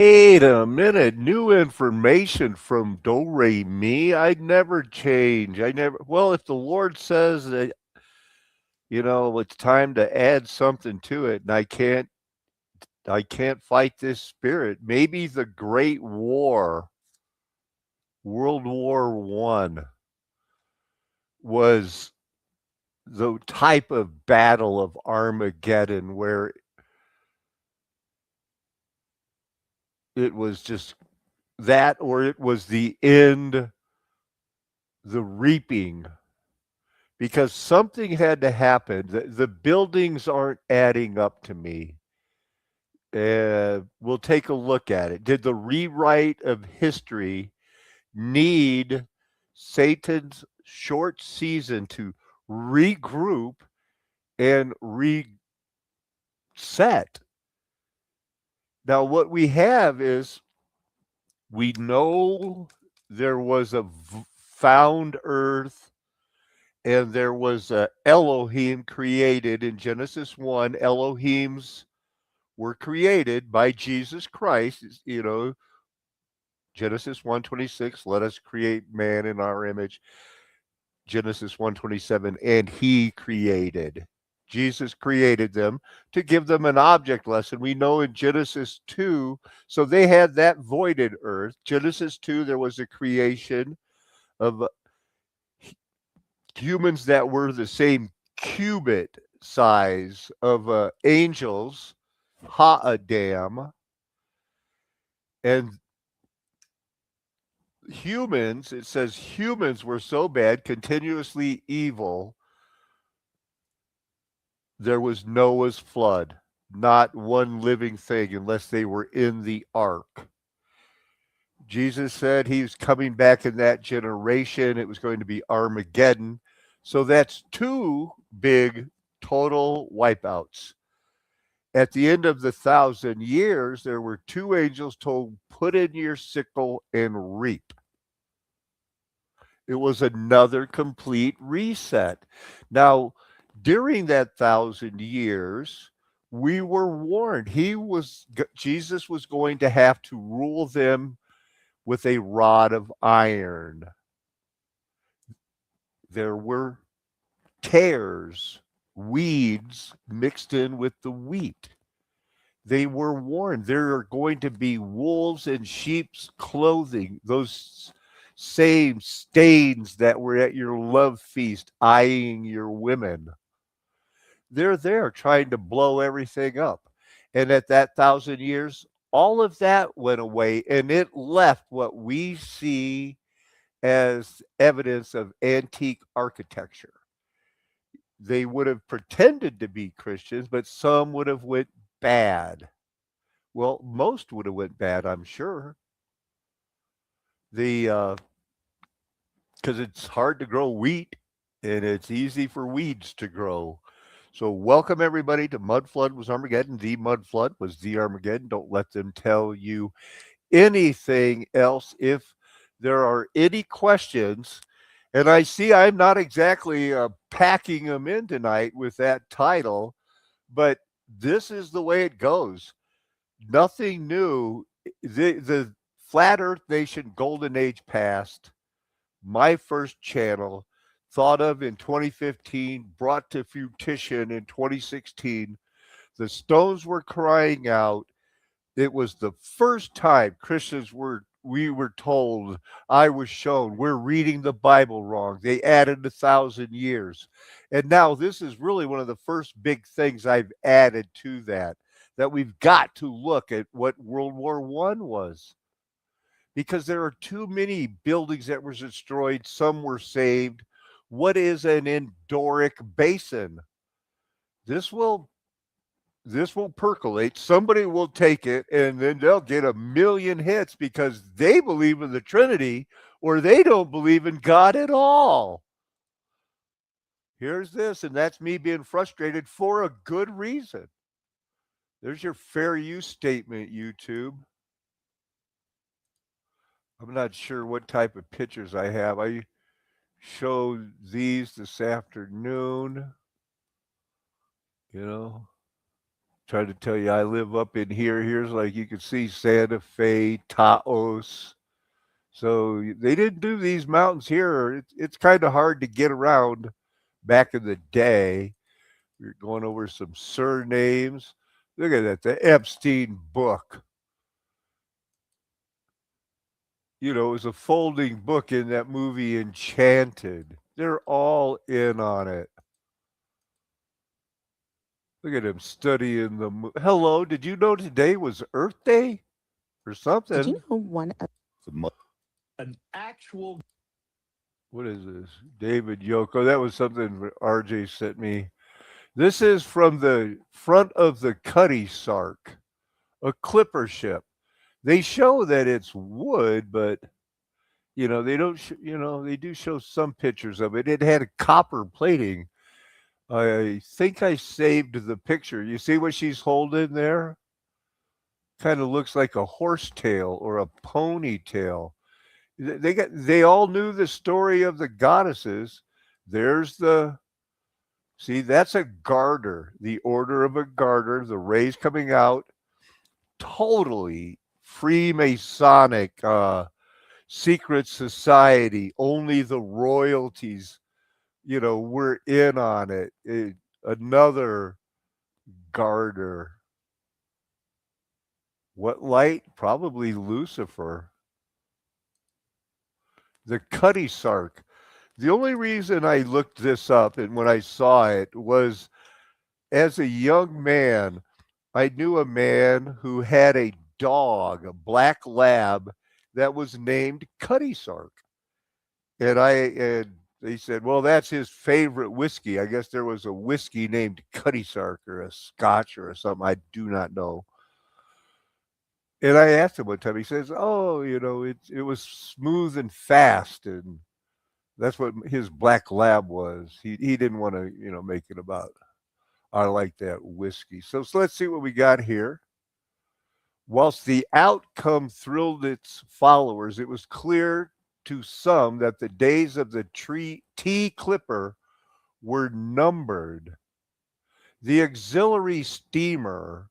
Wait a minute. New information from Do Re Mi. I'd never change. Well, if the Lord says that, it's time to add something to it, and I can't fight this spirit. Maybe the Great War, World War I, was the type of battle of Armageddon where it was just that, or it was the end, the reaping, because something had to happen. The buildings aren't adding up to me. We'll take a look at it. Did the rewrite of history need Satan's short season to regroup and reset? Now, what we have is we know there was a found earth and there was a Elohim created in Genesis 1. Elohims were created by Jesus Christ. Genesis 1:26, let us create man in our image. Genesis 1:27, and he created. Jesus created them to give them an object lesson. We know in Genesis 2, so they had that voided earth. Genesis 2, there was a creation of humans that were the same cubit size of angels, Ha'adam, and humans, it says humans were so bad, continuously evil, there was Noah's flood. Not one living thing unless they were in the ark. Jesus said he was coming back in that generation. It was going to be Armageddon. So that's two big total wipeouts. At the end of the 1,000 years, there were two angels told, put in your sickle and reap. It was another complete reset. Now, during that 1,000 years, we were warned. Jesus was going to have to rule them with a rod of iron. There were tares, weeds mixed in with the wheat. They were warned there are going to be wolves in sheep's clothing, those same stains that were at your love feast eyeing your women. They're there trying to blow everything up. And at that 1,000 years, all of that went away and it left what we see as evidence of antique architecture. They would have pretended to be Christians, but some would have went bad. Well, most would have went bad, I'm sure. The because it's hard to grow wheat and it's easy for weeds to grow. So welcome everybody to Mudflood was Armageddon. The Mudflood was the Armageddon. Don't let them tell you anything else. If there are any questions, and I see I'm not exactly packing them in tonight with that title, but this is the way it goes. Nothing new. The Flat Earth Nation Golden Age passed. My first channel, thought of in 2015, brought to fruition in 2016. The Stones were crying out. It was the first time we were told, I was shown, we're reading the Bible wrong. They added 1,000 years. And now this is really one of the first big things I've added to that we've got to look at what World War I was. Because there are too many buildings that were destroyed, some were saved. What is an endoric basin? This will this will percolate. Somebody will take it and then they'll get a million hits because they believe in the Trinity or they don't believe in God at all. Here's this, and that's me being frustrated for a good reason. There's your fair use statement, YouTube. I'm not sure what type of pictures I have. I showed these this afternoon. You know, Trying to tell you, I live up in here. Here's like you can see Santa Fe, Taos. So they didn't do these mountains here. It's kind of hard to get around back in the day. We're going over some surnames. Look at that, the Epstein book. You know, it was a folding book in that movie Enchanted. They're all in on it. Look at him studying Hello, did you know today was Earth Day or Did you something? know one of An actual What is this? David Yoko. That was something RJ sent me. This is from the front of the Cuddy Sark, a clipper ship. They show that it's wood, but they don't. They do show some pictures of it. It had a copper plating. I think I saved the picture. You see what she's holding there? Kind of looks like a horsetail or a ponytail. They all knew the story of the goddesses. There's the See, that's a garter, the order of a garter, the rays coming out, totally Freemasonic, secret society. Only the royalties, were in on it. Another garter. What light? Probably Lucifer. The Cuddy Sark. The only reason I looked this up and when I saw it was as a young man, I knew a man who had a dog, a black lab, that was named Cuddy Sark. And they said, well, that's his favorite whiskey. I guess there was a whiskey named Cuddy Sark or a Scotch or something. I do not know. And I asked him one time. He says, "Oh, it was smooth and fast, and that's what his black lab was. He didn't want to make it about. I like that whiskey. So let's see what we got here. Whilst the outcome thrilled its followers, it was clear to some that the days of the tea clipper were numbered. The auxiliary steamer,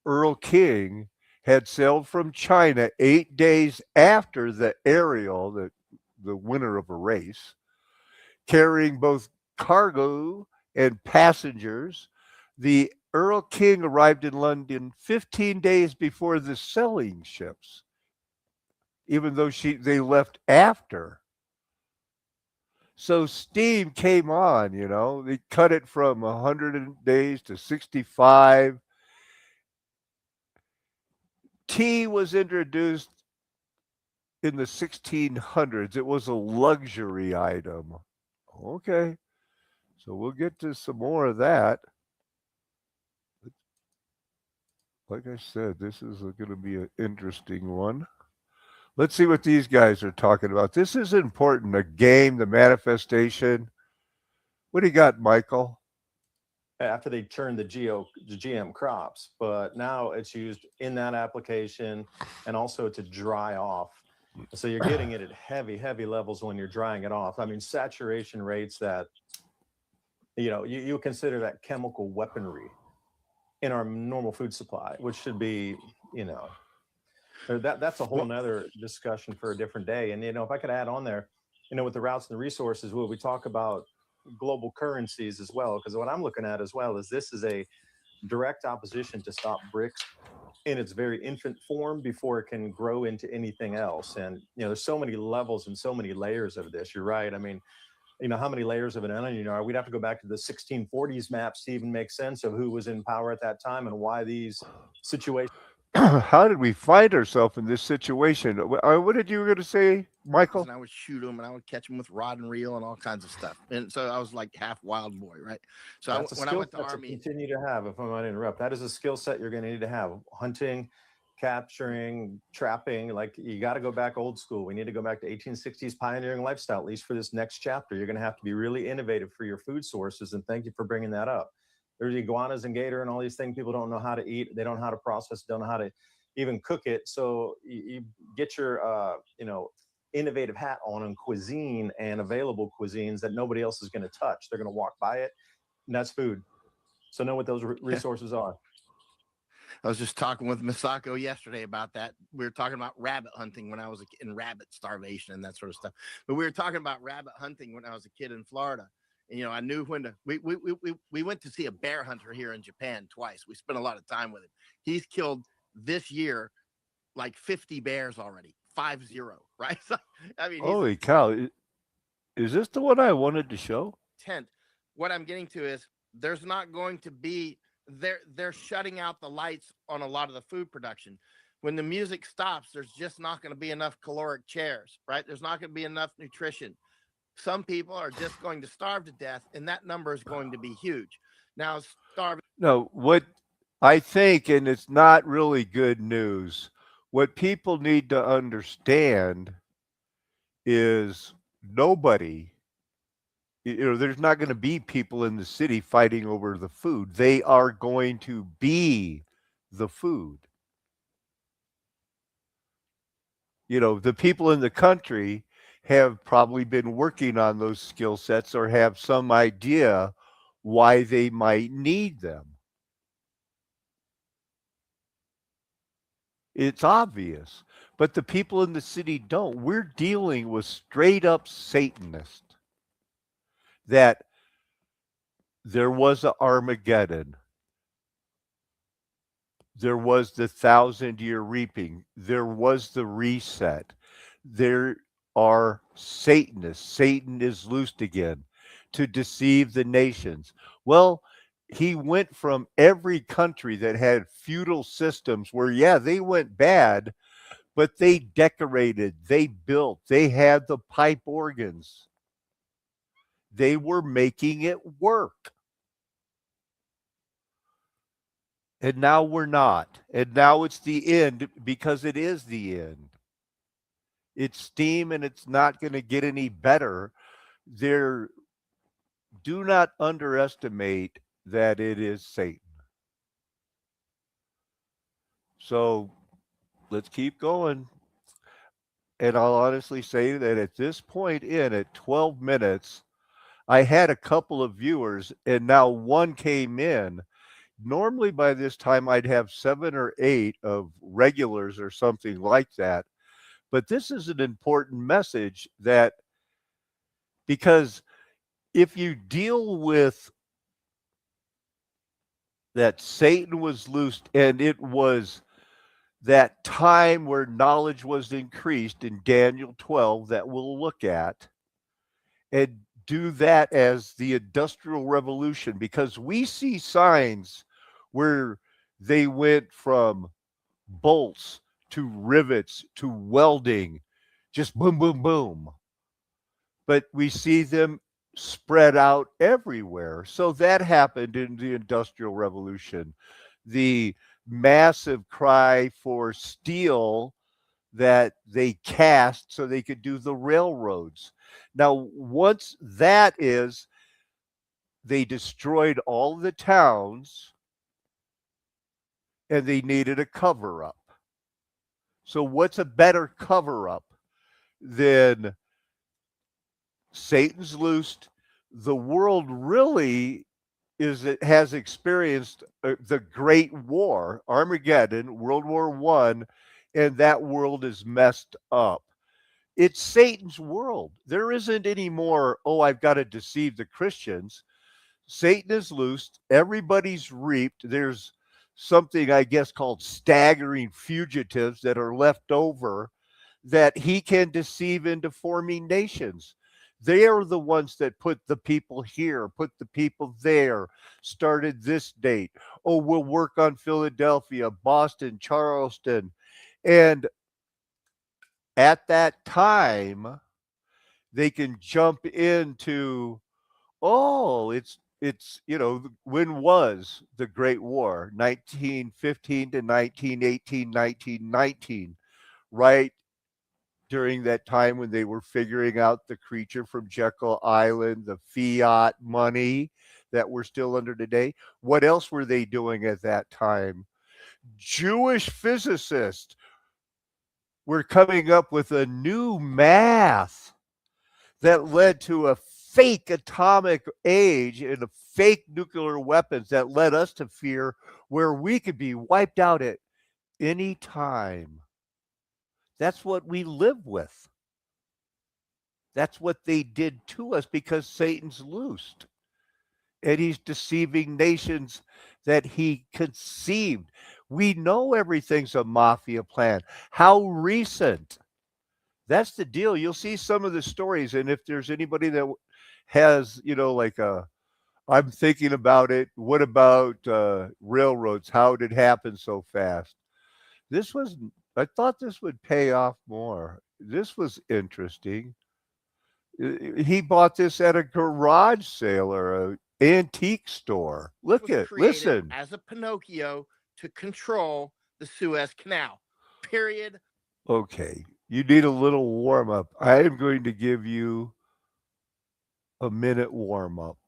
Earl King, had sailed from China 8 days after the Ariel, the winner of a race, carrying both cargo and passengers. The Earl King arrived in London 15 days before the sailing ships, even though they left after. So steam came on, They cut it from 100 days to 65. Tea was introduced in the 1600s. It was a luxury item. Okay. So we'll get to some more of that. Like I said, this is going to be an interesting one. Let's see what these guys are talking about. This is important. The game, the manifestation. What do you got, Michael? after they turned the GM crops, but now it's used in that application and also to dry off. So you're getting it at heavy levels when you're drying it off. I mean, saturation rates that you consider that chemical weaponry in our normal food supply, which should be that's a whole nother discussion for a different day. And if I could add on there, with the routes and the resources, will we talk about global currencies as well? Because what I'm looking at as well is this is a direct opposition to stop BRICS in its very infant form before it can grow into anything else. And there's so many levels and so many layers of this. You're right. I mean, how many layers of an onion are? We'd have to go back to the 1640s maps to even make sense of who was in power at that time and why these situations. How did we find ourselves in this situation? What did you were going to say, Michael? And I would shoot them and I would catch them with rod and reel and all kinds of stuff. And so I was like half wild boy, right? So That's a when I skill went to set to Army, continue to have, if I might interrupt. That is a skill set you're going to need to have. Hunting, capturing, trapping. Like, you got to go back old school. We need to go back to 1860s pioneering lifestyle, at least for this next chapter. You're going to have to be really innovative for your food sources. And thank you for bringing that up. There's iguanas and gator and all these things people don't know how to eat. They don't know how to process, don't know how to even cook it. So you get your, innovative hat on cuisine and available cuisines that nobody else is going to touch. They're going to walk by it, and that's food. So know what those resources are. I was just talking with Misako yesterday about that. We were talking about rabbit hunting when I was in rabbit starvation and that sort of stuff. But we were talking about rabbit hunting when I was a kid in Florida. And, I knew when to. We went to see a bear hunter here in Japan twice. We spent a lot of time with him. He's killed this year like 50 bears already, 50, right? So, I mean, he's Holy cow! Is this the one I wanted to show? tent. What I'm getting to is there's not going to be they're shutting out the lights on a lot of the food production. When the music stops, there's just not going to be enough caloric chairs, right? There's not going to be enough nutrition. Some people are just going to starve to death, and that number is going to be huge. Now, starving. No, what I think, and it's not really good news, what people need to understand is nobody, there's not going to be people in the city fighting over the food. They are going to be the food. The people in the country have probably been working on those skill sets or have some idea why they might need them. It's obvious, but the people in the city don't. We're dealing with straight up Satanists. That there was an Armageddon. There was the 1,000-year reaping. There was the reset. There are Satanists. Satan is loosed again to deceive the nations. Well, he went from every country that had feudal systems where, yeah, they went bad, but they decorated, they built, they had the pipe organs. They were making it work. And now we're not. And now it's the end because it is the end. It's steam and it's not going to get any better. Do not underestimate that it is Satan. So let's keep going. And I'll honestly say that at this point at 12 minutes, I had a couple of viewers and now one came in. Normally by this time I'd have 7 or 8 of regulars or something like that. But this is an important message because if you deal with that Satan was loosed and it was that time where knowledge was increased in Daniel 12 that we'll look at, and do that as the Industrial Revolution, because we see signs where they went from bolts to rivets to welding, just boom, boom, boom. But we see them spread out everywhere. So that happened in the Industrial Revolution. The massive cry for steel that they cast so they could do the railroads. Now, once they destroyed all the towns and they needed a cover up. So what's a better cover up than Satan's loosed? The world really has experienced the Great War, Armageddon, World War I, and that world is messed up. It's Satan's world. There isn't any more, I've got to deceive the Christians. Satan is loosed. Everybody's reaped. There's something, I guess, called staggering fugitives that are left over that he can deceive into forming nations. They are the ones that put the people here, put the people there, started this date. We'll work on Philadelphia, Boston, Charleston. And at that time, they can jump into, when was the Great War? 1915 to 1918, 1919, right? During that time when they were figuring out the creature from Jekyll Island, the fiat money that we're still under today. What else were they doing at that time? Jewish physicists were coming up with a new math that led to a fake atomic age and the fake nuclear weapons that led us to fear where we could be wiped out at any time. That's what we live with. That's what they did to us because Satan's loosed and he's deceiving nations that he conceived. We know everything's a mafia plan. How recent? That's the deal. You'll see some of the stories, and if there's anybody that has, like I'm thinking about it. What about railroads? How did it happen so fast? This was, I thought this would pay off more. This was interesting. He bought this at a garage sale or a antique store. This Look was at, created listen. as a Pinocchio to control the Suez Canal. Period. Okay, you need a little warm up. I am going to give you a minute warm up.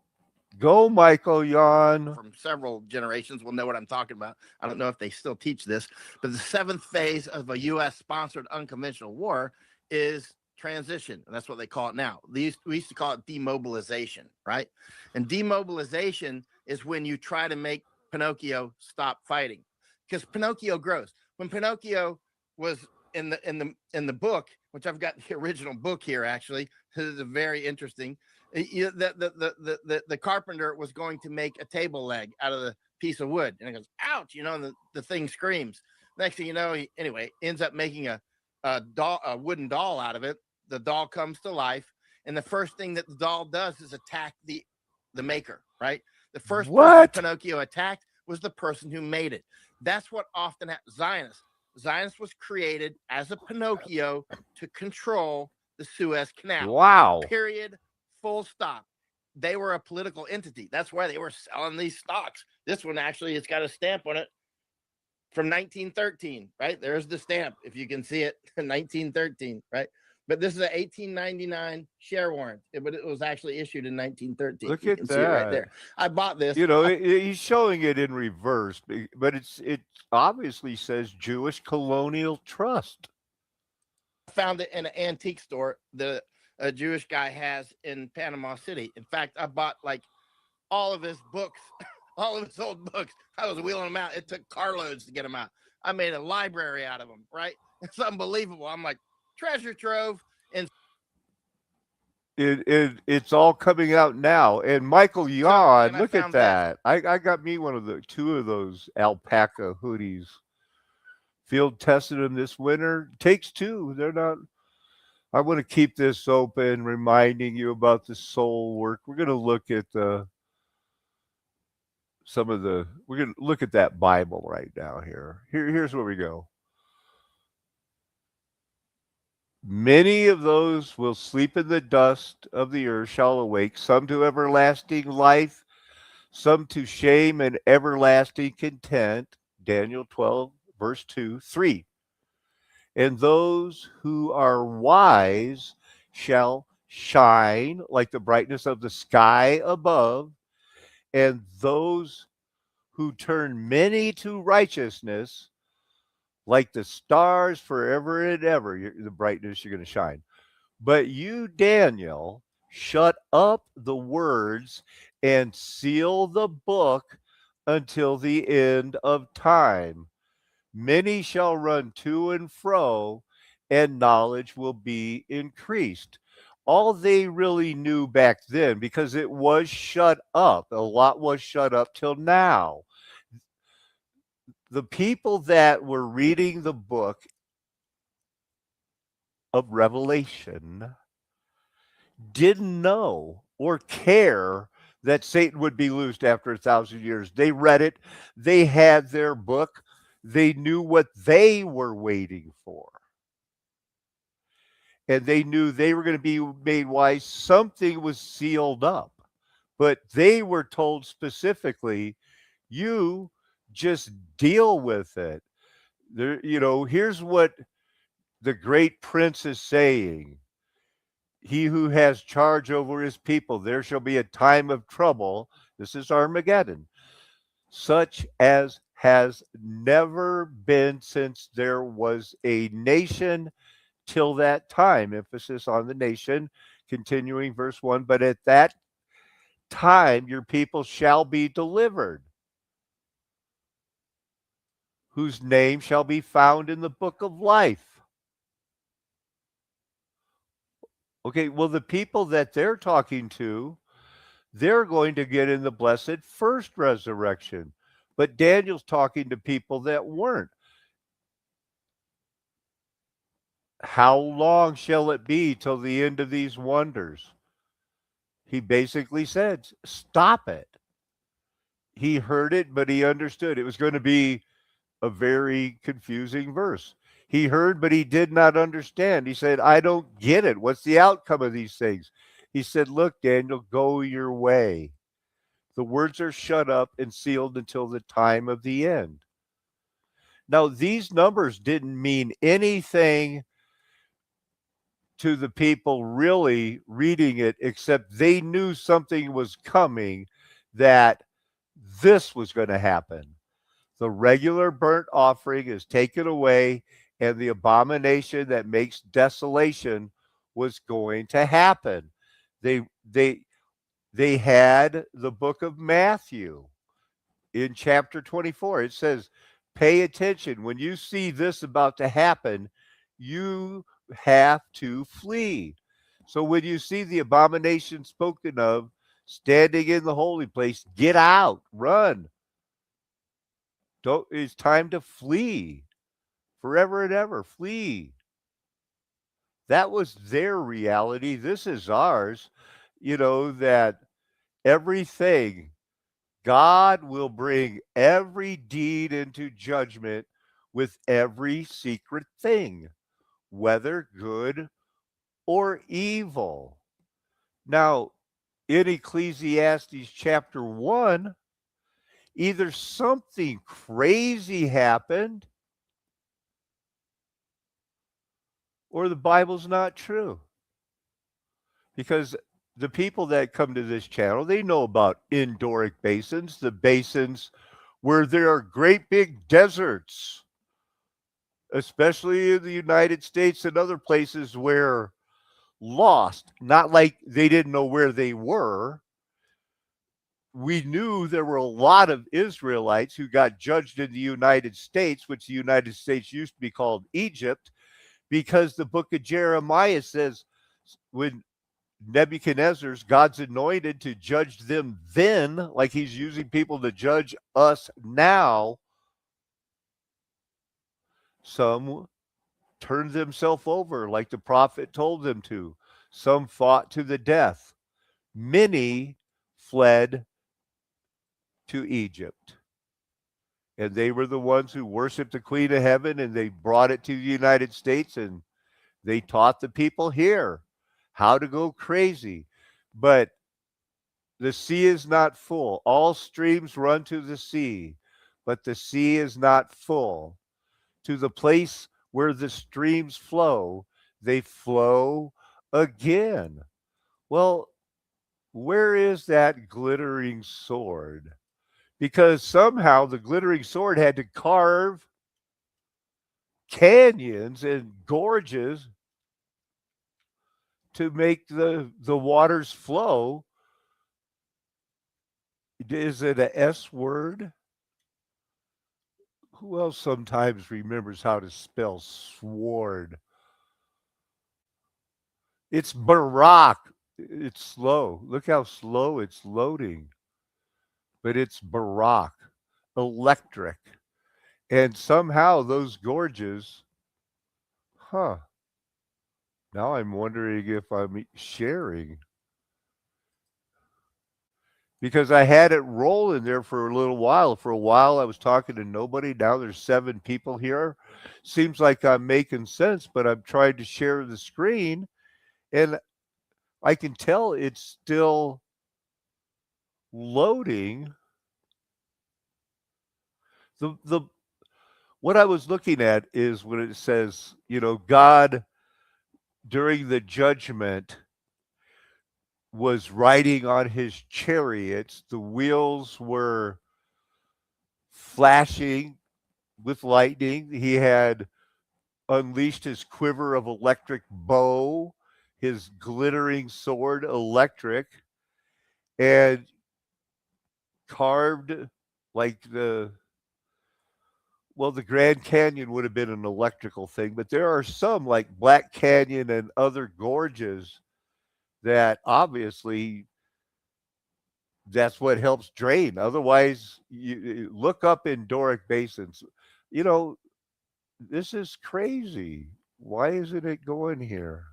Go, Michael Yon. From several generations will know what I'm talking about. I don't know if they still teach this, but the seventh phase of a U.S. sponsored unconventional war is transition. And that's what they call it now. We used to call it demobilization, right? And demobilization is when you try to make Pinocchio stop fighting, because Pinocchio grows. When Pinocchio was in the book, which I've got the original book here, actually, this is very interesting. The carpenter was going to make a table leg out of the piece of wood, and it goes, ouch, and the thing screams. Next thing you know, he ends up making a wooden doll out of it. The doll comes to life, and the first thing that the doll does is attack the maker, right? The first person Pinocchio attacked was the person who made it. That's what often happens. Zionist was created as a Pinocchio to control the Suez Canal. Wow. Period. Full stop. They were a political entity. That's why they were selling these stocks. This one actually, it's got a stamp on it from 1913, right? There's the stamp, if you can see it, 1913, right? But this is an 1899 share warrant, but it was actually issued in 1913. Look you at can that. See it right there. I bought this. He's showing it in reverse, but it obviously says Jewish Colonial Trust. I found it in an antique store that a Jewish guy has in Panama City. In fact, I bought like all of his books, all of his old books. I was wheeling them out. It took carloads to get them out. I made a library out of them, right? It's unbelievable. I'm like, treasure trove. And it's all coming out now. And Michael Yon, look at that. I got me two of those alpaca hoodies. Field tested them this winter. Takes two. They're not. I want to keep this open, reminding you about the soul work. We're going to look at we're going to look at that Bible right now here. Here's where we go. Many of those will sleep in the dust of the earth shall awake, some to everlasting life, some to shame and everlasting content. Daniel 12, verse 2, 3. And those who are wise shall shine like the brightness of the sky above, and those who turn many to righteousness like the stars forever and ever, the brightness you're going to shine. But you, Daniel, shut up the words and seal the book until the end of time. Many shall run to and fro, and knowledge will be increased. All they really knew back then, because it was shut up, a lot was shut up till now. The people that were reading the book of Revelation didn't know or care that Satan would be loosed after 1,000 years. They read it. They had their book. They knew what they were waiting for. And they knew they were going to be made wise. Something was sealed up. But they were told specifically, you just deal with it. Here's what the great prince is saying. He who has charge over his people, there shall be a time of trouble. This is Armageddon, such as has never been since there was a nation till that time. Emphasis on the nation, continuing verse 1, but at that time your people shall be delivered, whose name shall be found in the book of life. Okay, well, the people that they're talking to, they're going to get in the blessed first resurrection. But Daniel's talking to people that weren't. How long shall it be till the end of these wonders? He basically said, stop it. He heard it, but he understood. It was going to be a very confusing verse. He heard, but he did not understand. He said, I don't get it. What's the outcome of these things? He said, look, Daniel, go your way. The words are shut up and sealed until the time of the end. Now, these numbers didn't mean anything to the people really reading it, except they knew something was coming, that this was going to happen. The regular burnt offering is taken away, and the abomination that makes desolation was going to happen. They they they had the book of Matthew in chapter 24. It says, pay attention. When you see this about to happen, you have to flee. So when you see the abomination spoken of standing in the holy place, get out, run. Don't, it's time to flee forever and ever. Flee. That was their reality. This is ours. That everything, God will bring every deed into judgment with every secret thing, whether good or evil. Now, in Ecclesiastes chapter 1, either something crazy happened or the Bible's not true. Because the people that come to this channel, they know about endorheic basins, the basins where there are great big deserts, especially in the United States and other places where lost, not like they didn't know where they were. We knew there were a lot of Israelites who got judged in the United States, which the United States used to be called Egypt, because the book of Jeremiah says when Nebuchadnezzar's, God's anointed to judge them then, like he's using people to judge us now, some turned themselves over like the prophet told them to. Some fought to the death. Many fled to Egypt. And they were the ones who worshiped the Queen of Heaven, and they brought it to the United States, and they taught the people here how to go crazy. But the sea is not full. All streams run to the sea, but the sea is not full. To the place where the streams flow, they flow again. Well, where is that glittering sword? Because somehow the glittering sword had to carve canyons and gorges to make the waters flow. Is it a S word? Who else sometimes remembers how to spell sword? It's Barak. It's slow. Look how slow it's loading. But it's Barak, electric. And somehow those gorges, huh? Now I'm wondering if I'm sharing. Because I had it rolling there for a little while. For a while, I was talking to nobody. Now there's 7 people here. Seems like I'm making sense, but I'm trying to share the screen, and I can tell it's still loading. The what I was looking at is when it says, God during the judgment was riding on his chariots. The wheels were flashing with lightning. He had unleashed his quiver of electric bow. his glittering sword electric, and carved like the Grand Canyon would have been an electrical thing, but there are some like Black Canyon and other gorges that obviously that's what helps drain. Otherwise, you look up in Doric basins. You know, this is crazy. Why isn't it going here?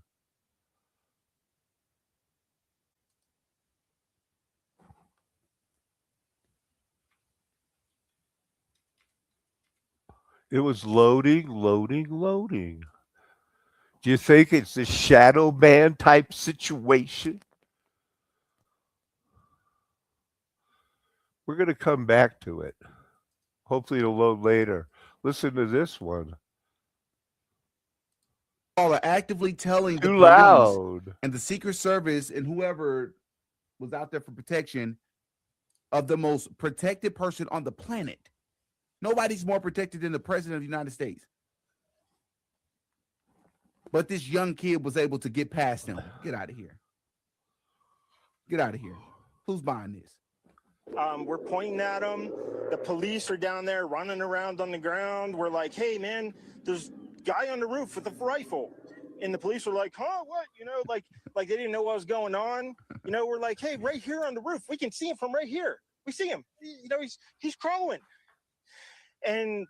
It was loading, loading, loading. Do you think it's a shadow man type situation? We're going to come back to it. Hopefully, it'll load later. Listen to this one. All are actively telling the Too police loud. and the Secret Service and whoever was out there for protection of the most protected person on the planet. Nobody's more protected than the president of the United States. But this young kid was able to get past him. Get out of here. Get out of here. Who's buying this? We're pointing at them. The police are down there running around on the ground. We're like, hey, man, there's a guy on the roof with a rifle. And the police are like, huh, what? You know, like they didn't know what was going on. You know, we're like, hey, right here on the roof. We can see him from right here. We see him. You know, he's crawling. And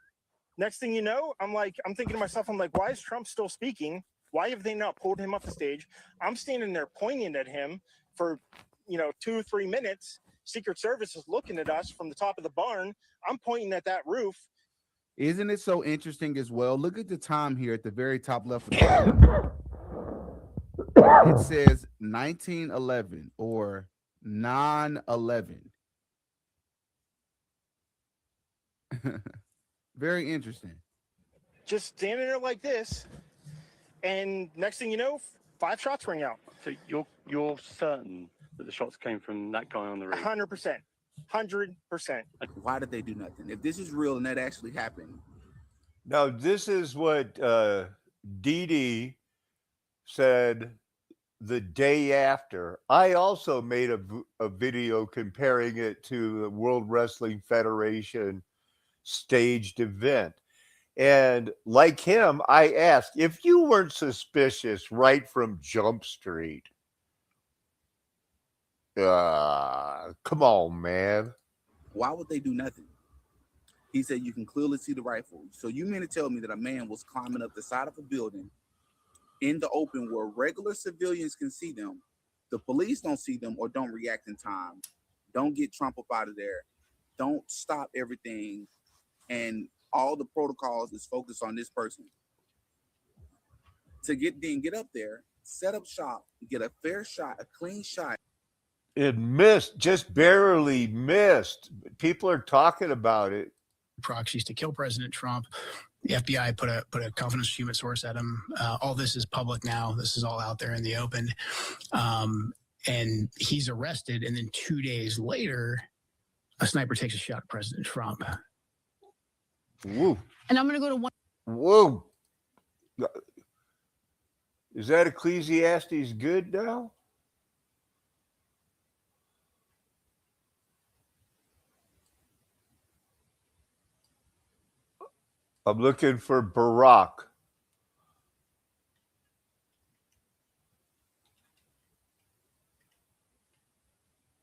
next thing you know, I'm thinking to myself, I'm like, why is Trump still speaking? Why have they not pulled him off the stage? I'm standing there pointing at him for, 2-3 minutes. Secret Service is looking at us from the top of the barn. I'm pointing at that roof. Isn't it so interesting as well? Look at the time here at the very top left of the it says 1911 or 9/11. Very interesting. Just standing there like this, and next thing you know, 5 shots ring out. So you're certain that the shots came from that guy on the roof? 100%. 100%. Why did they do nothing? If this is real and that actually happened. Now, this is what Dee Dee said the day after. I also made a video comparing it to the World Wrestling Federation staged event. And like him, I asked, if you weren't suspicious right from Jump Street, come on, man. Why would they do nothing? He said you can clearly see the rifle. So you mean to tell me that a man was climbing up the side of a building in the open where regular civilians can see them, the police don't see them or don't react in time, don't get Trump up out of there, don't stop everything, and all the protocols is focused on this person. To get up there, set up shop, get a fair shot, a clean shot. It missed, just barely missed. People are talking about it. Proxies to kill President Trump. The FBI put a confidential human source at him. All this is public now. This is all out there in the open. And he's arrested. And then 2 days later, a sniper takes a shot at President Trump. Woo. And I'm going to go to one. Whoa. Is that Ecclesiastes good now? I'm looking for Barack.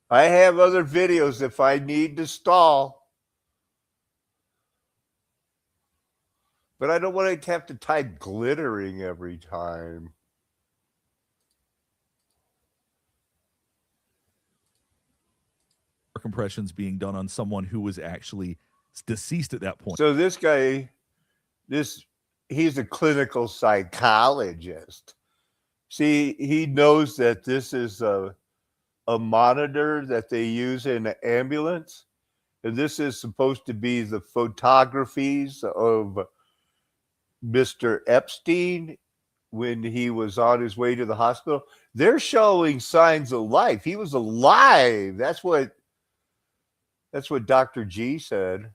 I have other videos if I need to stall. But I don't want to have to type glittering every time. Compressions being done on someone who was actually deceased at that point. So this guy, he's a clinical psychologist. See, he knows that this is a monitor that they use in an ambulance. And this is supposed to be the photographies of Mr. Epstein when he was on his way to the hospital. They're showing signs of life. He was alive. That's what Dr. G said.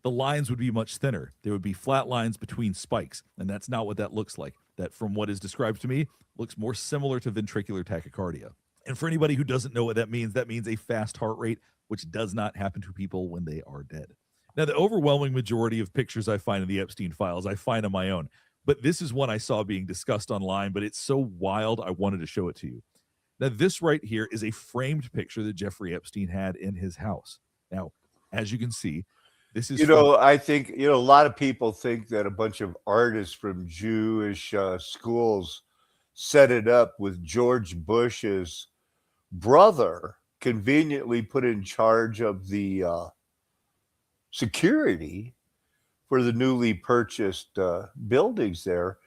The lines would be much thinner. There would be flat lines between spikes, and that's not what that looks like. that, from what is described to me, looks more similar to ventricular tachycardia. And for anybody who doesn't know what that means a fast heart rate, which does not happen to people when they are dead. Now, the overwhelming majority of pictures I find in the Epstein files, I find on my own. But this is one I saw being discussed online, but it's so wild, I wanted to show it to you. Now, this right here is a framed picture that Jeffrey Epstein had in his house. Now, as you can see, this is I think, a lot of people think that a bunch of artists from Jewish schools set it up with George Bush's brother conveniently put in charge of the security for the newly purchased buildings there.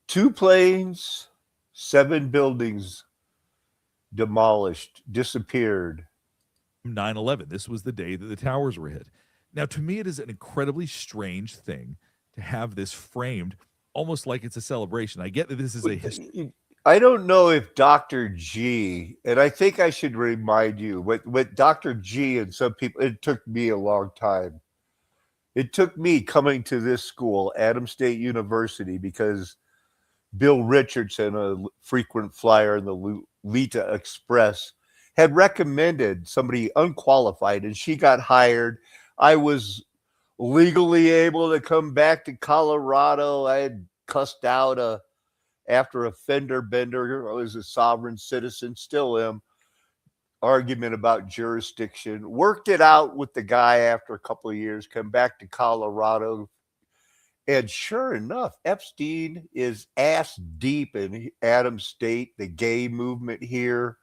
2 planes, 7 buildings demolished, disappeared. 9/11. This was the day that the towers were hit. Now, to me, it is an incredibly strange thing to have this framed almost like it's a celebration. I get that this is a history. I don't know if Dr. G, and I think I should remind you, with Dr. G and some people, it took me a long time. It took me coming to this school, Adams State University, because Bill Richardson, a frequent flyer in the Lolita Express, had recommended somebody unqualified, and she got hired. I was legally able to come back to Colorado. I had cussed out after a fender bender. I was a sovereign citizen, still am. Argument about jurisdiction. Worked it out with the guy after a couple of years, come back to Colorado. And sure enough, Epstein is ass deep in Adams State, the gay movement here,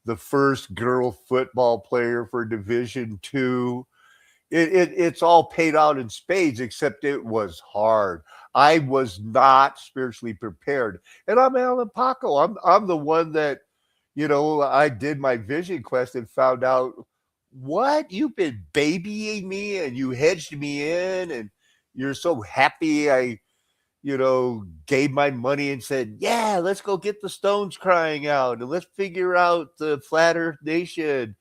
the first girl football player for Division II. It's all paid out in spades, except it was hard. I was not spiritually prepared. And I'm Alan Paco. I'm the one that, I did my vision quest and found out, what? You've been babying me and you hedged me in and you're so happy I, gave my money and said, yeah, let's go get the Stones crying out and let's figure out the Flat Earth Nation.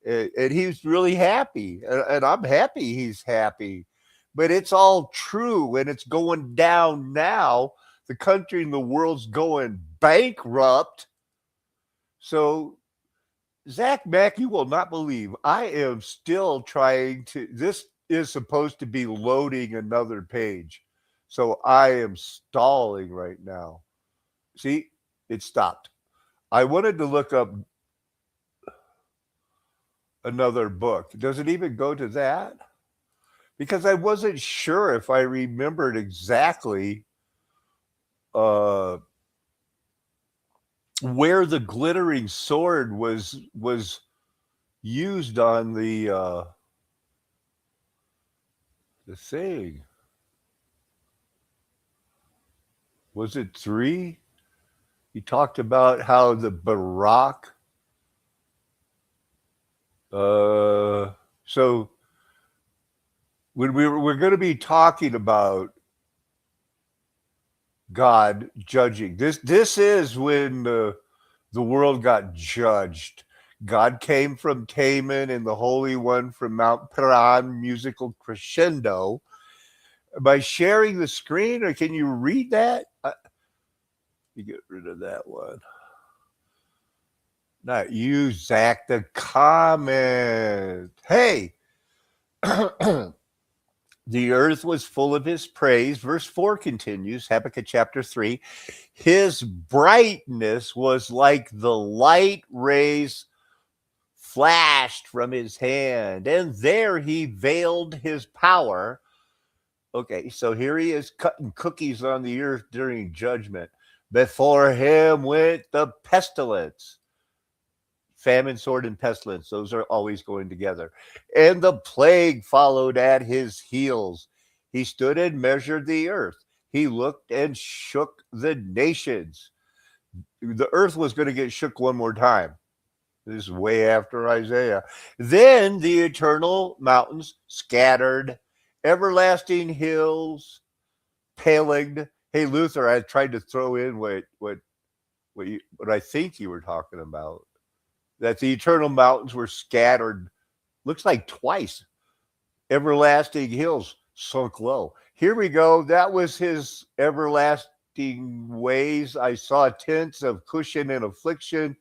And he was really happy. And I'm happy he's happy. But it's all true and it's going down now. The country and the world's going bankrupt. So, Zach Mack, you will not believe, I am still trying to, this is supposed to be loading another page. So I am stalling right now. See, it stopped. I wanted to look up another book. Does it even go to that? Because I wasn't sure if I remembered exactly where the glittering sword was used on the thing. Was it 3? He talked about how the Barak. So when we're going to be talking about God judging, this is when the world got judged. God came from Taman and the Holy One from Mount Paran, musical crescendo. By sharing the screen, or can you read that? You get rid of that one. Not you, Zach, the comment. Hey, the earth was full of his praise. Verse 4 continues, Habakkuk chapter 3. His brightness was like the light rays flashed from his hand, and there he veiled his power. Okay, so here he is cutting cookies on the earth during judgment. Before him went the pestilence. Famine, sword, and pestilence. Those are always going together. And the plague followed at his heels. He stood and measured the earth. He looked and shook the nations. The earth was going to get shook one more time. This is way after Isaiah. Then the eternal mountains scattered, everlasting hills paled. Hey, Luther, I tried to throw in what I think you were talking about. That the eternal mountains were scattered, looks like twice. Everlasting hills sunk low. Here we go. That was his everlasting protecting ways. I saw tents of cushion and affliction.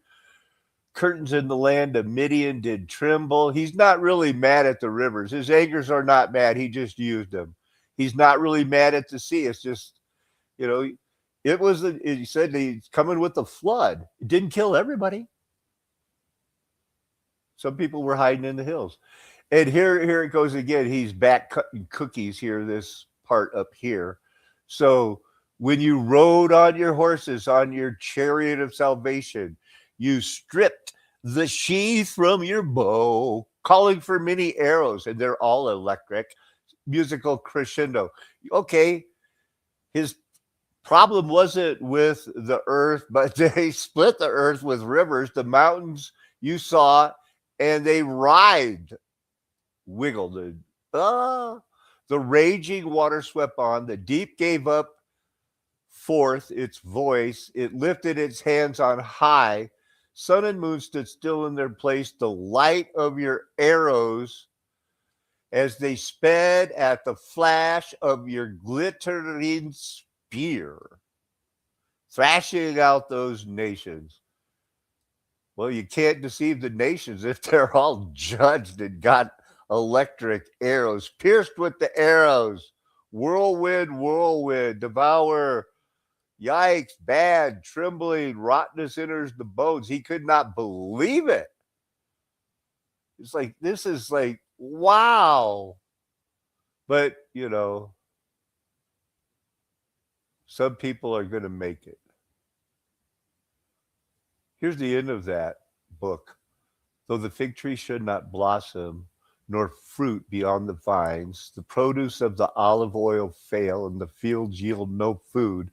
Curtains in the land of Midian did tremble. He's not really mad at the rivers. His angers are not mad. He just used them. He's not really mad at the sea. It's just, you know, he said he's coming with the flood. It didn't kill everybody. Some people were hiding in the hills. And here it goes again. He's back cutting cookies here, this part up here. So when you rode on your horses, on your chariot of salvation, you stripped the sheath from your bow, calling for many arrows, and they're all electric, musical crescendo. Okay, his problem wasn't with the earth, but they split the earth with rivers. The mountains you saw, and they writhed, wiggled. The raging water swept on. The deep gave up forth its voice. It lifted its hands on high. Sun and moon stood still in their place. The light of your arrows as they sped at the flash of your glittering spear, thrashing out those nations. Well, you can't deceive the nations if they're all judged and got electric arrows, pierced with the arrows. Whirlwind, devour. Yikes, bad, trembling, rottenness enters the bones. He could not believe it. It's like, this is like, wow. But, you know, some people are going to make it. Here's the end of that book. Though the fig tree should not blossom, nor fruit be on the vines, the produce of the olive oil fail, and the fields yield no food,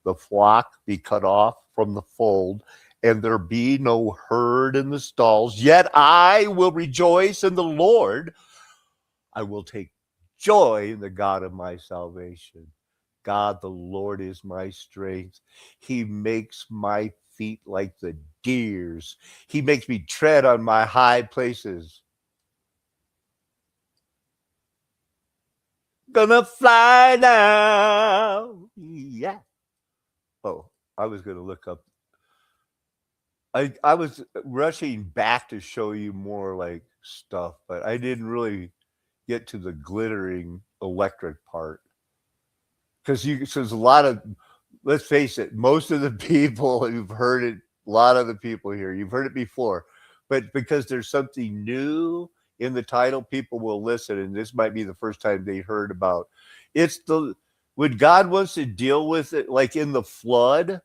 the flock be cut off from the fold, and there be no herd in the stalls, yet I will rejoice in the Lord. I will take joy in the God of my salvation. God, the Lord, is my strength. He makes my feet like the deer's. He makes me tread on my high places. Gonna fly now. Yeah. Oh, I was going to look up. I was rushing back to show you more like stuff, but I didn't really get to the glittering electric part. Because there's a lot of, let's face it, most of the people who've heard it, a lot of the people here, you've heard it before, but because there's something new in the title, people will listen, and this might be the first time they heard about. When God wants to deal with it, like in the flood,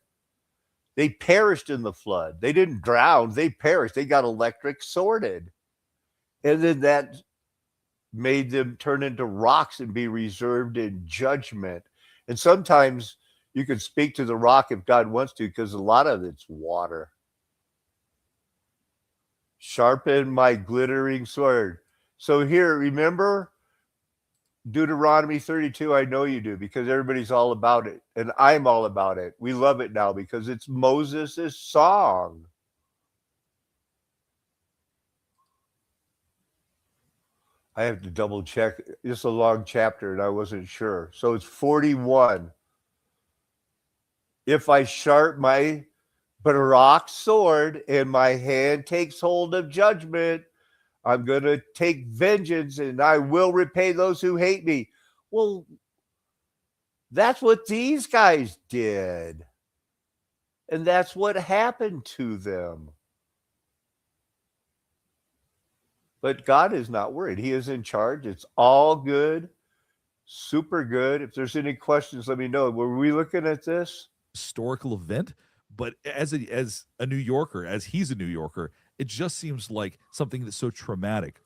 they perished in the flood. They didn't drown, they perished. They got electric sorted. And then that made them turn into rocks and be reserved in judgment. And sometimes you can speak to the rock if God wants to, because a lot of it's water. Sharpen my glittering sword. So here, remember Deuteronomy 32, I know you do, because everybody's all about it, and I'm all about it. We love it now because it's Moses' song. I have to double check. It's a long chapter, and I wasn't sure. So it's 41. If I sharp my Barak sword and my hand takes hold of judgment, I'm going to take vengeance and I will repay those who hate me. Well, that's what these guys did. And that's what happened to them. But God is not worried. He is in charge. It's all good. Super good. If there's any questions, let me know. Were we looking at this? Historical event, but as a New Yorker, as he's a New Yorker, it just seems like something that's so traumatic.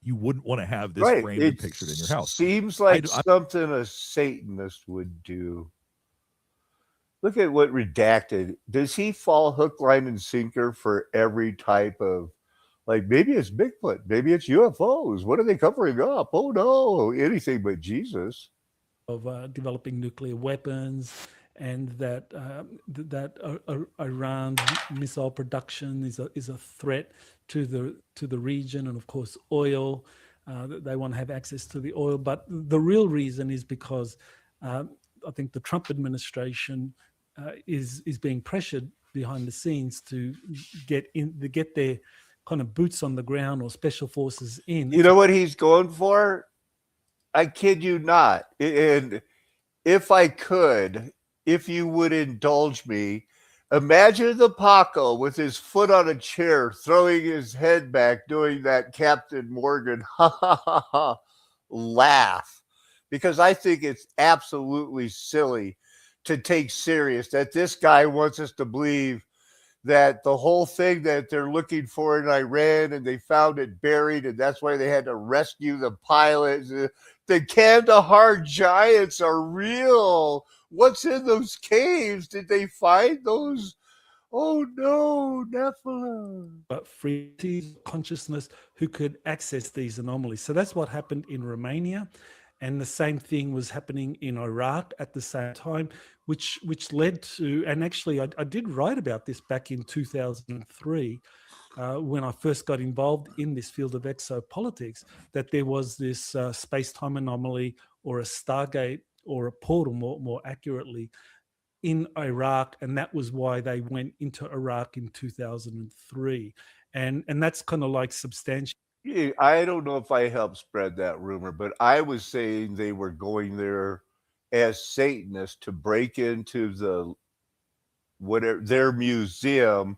You wouldn't want to have this framed and pictured in your house. Seems like something a Satanist would do. Look at what Redacted. Does he fall hook, line, and sinker for every type of, like, maybe it's Bigfoot, maybe it's UFOs. What are they covering up? Oh no, anything but Jesus. Of developing nuclear weapons, and that Iran's missile production is a threat to the region, and of course oil. They want to have access to the oil, but the real reason is because I think the Trump administration is being pressured behind the scenes to get their kind of boots on the ground or special forces in. You know what he's going for? I kid you not. And if I could, if you would indulge me, imagine the Paco with his foot on a chair, throwing his head back, doing that Captain Morgan ha ha ha ha laugh. Because I think it's absolutely silly to take serious that this guy wants us to believe that the whole thing that they're looking for in Iran and they found it buried and that's why they had to rescue the pilots. The Kandahar giants are real. What's in those caves? Did they find those? Oh no, Nephilim. But free consciousness who could access these anomalies. So that's what happened in Romania. And the same thing was happening in Iraq at the same time, which led to, and actually I did write about this back in 2003 when I first got involved in this field of exopolitics, that there was this space-time anomaly or a Stargate or a portal, more accurately, in Iraq, and that was why they went into Iraq in 2003. And that's kind of like substantial. I don't know if I helped spread that rumor, but I was saying they were going there as Satanists to break into the whatever their museum,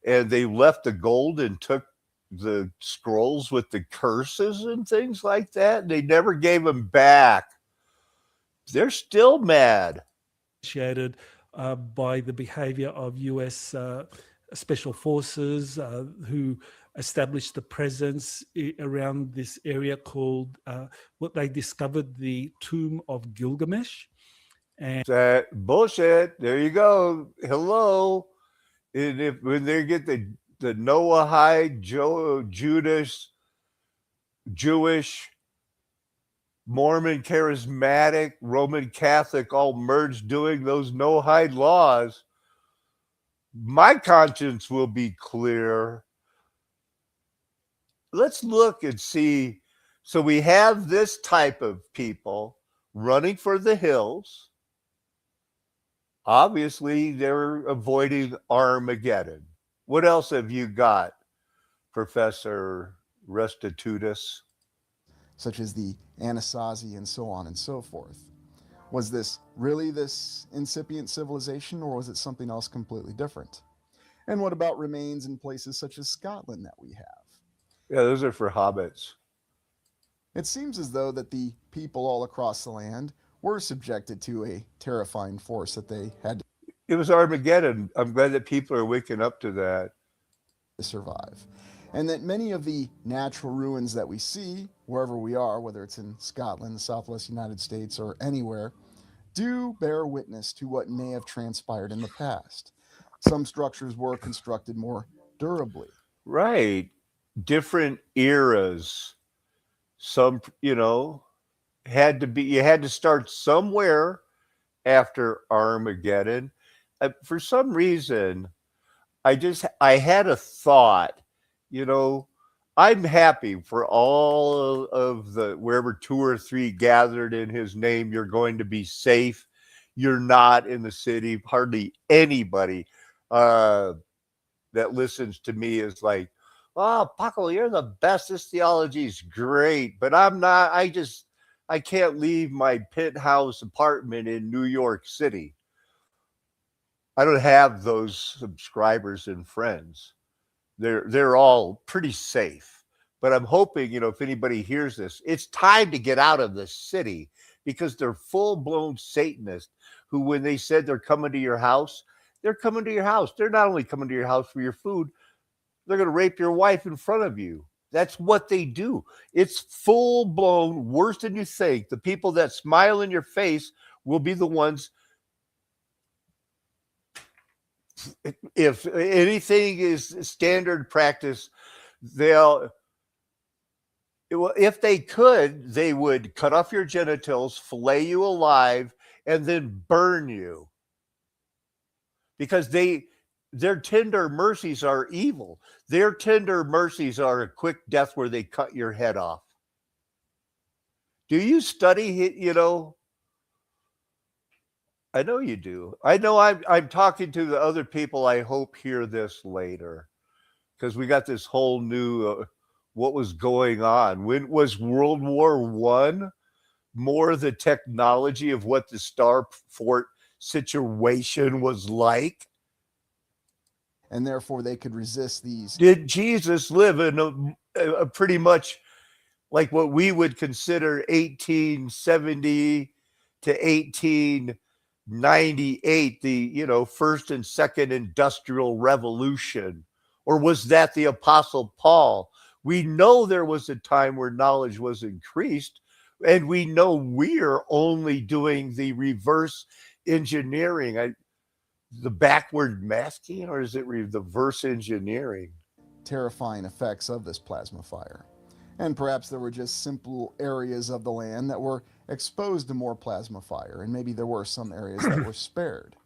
and they left the gold and took the scrolls with the curses and things like that. They never gave them back. They're still mad. By the behavior of U.S. Special Forces who established the presence around this area called what they discovered the Tomb of Gilgamesh. And that bullshit. There you go. Hello. And if when they get the Noahide, Judas, Jewish, Mormon, charismatic, Roman Catholic all merged doing those Noahide laws, my conscience will be clear. Let's look and see. So we have this type of people running for the hills. Obviously, they're avoiding Armageddon. What else have you got, Professor Restitutus? Such as the Anasazi and so on and so forth. Was this really this incipient civilization, or was it something else completely different? And what about remains in places such as Scotland that we have? Yeah, those are for hobbits. It seems as though that the people all across the land were subjected to a terrifying force that they had It was Armageddon. I'm glad that people are waking up to that. to survive. And that many of the natural ruins that we see, wherever we are, whether it's in Scotland, the Southwest United States, or anywhere, do bear witness to what may have transpired in the past. Some structures were constructed more durably. Right. Different eras. Some, had to be, you had to start somewhere after Armageddon. For some reason, I had a thought, I'm happy for all of the, wherever 2 or 3 gathered in his name, you're going to be safe. You're not in the city. Hardly anybody that listens to me is like, oh, Paco, you're the best. This theology is great, but I'm not. I can't leave my penthouse apartment in New York City. I don't have those subscribers and friends. They're all pretty safe. But I'm hoping, if anybody hears this, it's time to get out of the city, because they're full-blown Satanists who, when they said they're coming to your house, they're coming to your house. They're not only coming to your house for your food, they're going to rape your wife in front of you. That's what they do. It's full-blown, worse than you think. The people that smile in your face will be the ones. If anything is standard practice, if they could, they would cut off your genitals, fillet you alive, and then burn you. Because their tender mercies are evil. Their tender mercies are a quick death where they cut your head off. Do you study, I know you do. I know I'm talking to the other people I hope hear this later because we got this whole new what was going on. When was World War One more the technology of what the Starfort situation was like? And therefore they could resist these. Did Jesus live in a pretty much like what we would consider 1870 to 1898, the first and second industrial revolution? Or was that the Apostle Paul? We know there was a time where knowledge was increased, and we know we're only doing the reverse engineering, the backward masking, or is it the reverse engineering? Terrifying effects of this plasma fire. And perhaps there were just simple areas of the land that were exposed to more plasma fire, and maybe there were some areas that were spared.